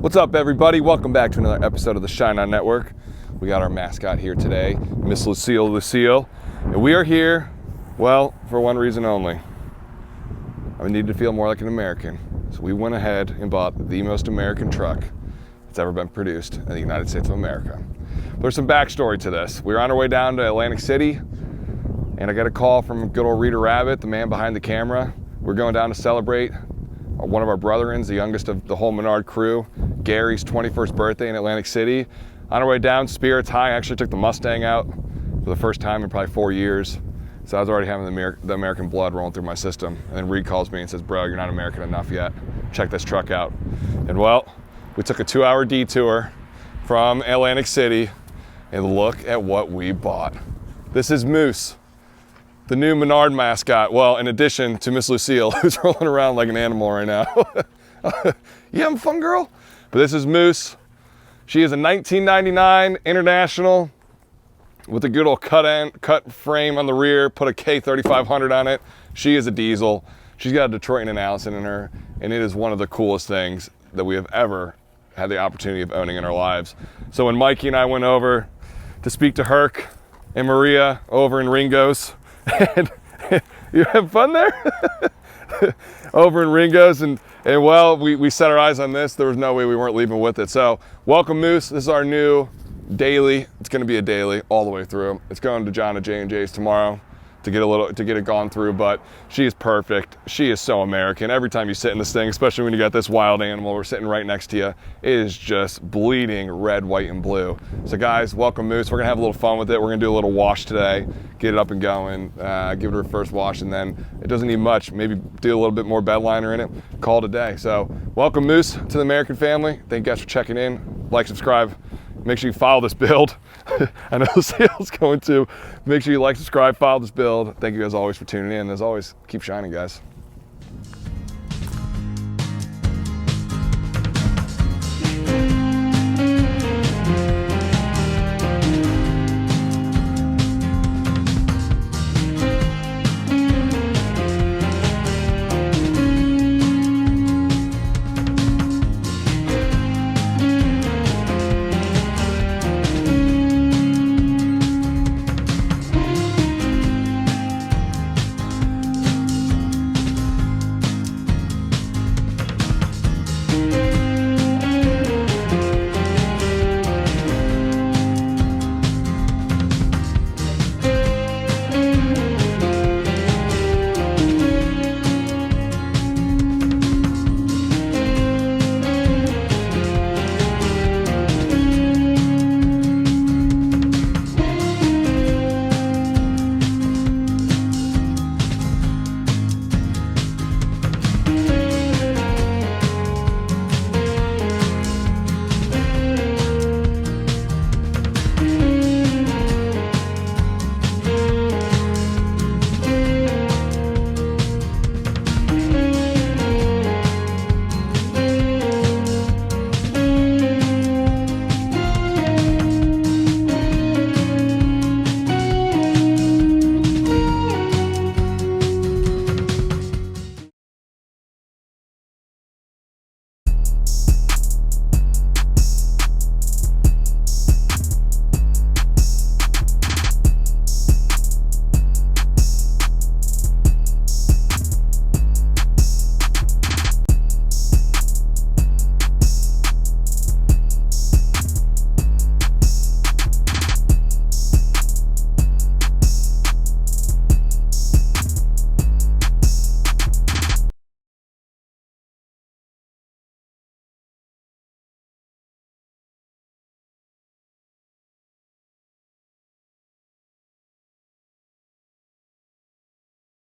What's up, everybody? Welcome back to another episode of the Shine On Network. We got our mascot here today, Miss Lucille, and we are here, well, for one reason only. I needed to feel more like an American, so we went ahead and bought the most American truck that's ever been produced in the United States of America. There's some backstory to this. We were on our way down to Atlantic City, and I got a call from good old Rita Rabbit, the man behind the camera. We're going down to celebrate one of our brethrens, the youngest of the whole Menard crew, Gary's 21st birthday in Atlantic City. On our way down, spirits high. I actually took the Mustang out for the first time in probably 4 years. So I was already having the American blood rolling through my system. And then Reed calls me and says, bro, you're not American enough yet. Check this truck out. And well, we took a 2-hour detour from Atlantic City and look at what we bought. This is Moose, the new Menard mascot. Well, in addition to Miss Lucille, who's rolling around like an animal right now. You having fun, girl? But this is Moose. She is a 1999 International with a good old cut frame on the rear, put a K3500 on it. She is a diesel. She's got a Detroit and an Allison in her, and it is one of the coolest things that we have ever had the opportunity of owning in our lives. So when Mikey and I went over to speak to Herc and Maria over in Ringo's, and you have fun there? Over in Ringo's, and well, we set our eyes on this. There was no way we weren't leaving with it. So welcome, Moose. This is our new daily. It's going to be a daily all the way through. It's going to John at J&J's tomorrow to get it gone through, but she is perfect. She is so American. Every time you sit in this thing, especially when you got this wild animal, we're sitting right next to you, it is just bleeding red, white, and blue. So guys, welcome, Moose. We're gonna have a little fun with it. We're gonna do a little wash today, get it up and going, give it her first wash, and then it doesn't need much. Maybe do a little bit more bed liner in it, call it a day. So welcome, Moose, to the American family. Thank you guys for checking in. Like, subscribe. Make sure you follow this build. I know Lucille's going to. Make sure you like, subscribe, follow this build. Thank you guys always for tuning in. As always, keep shining, guys.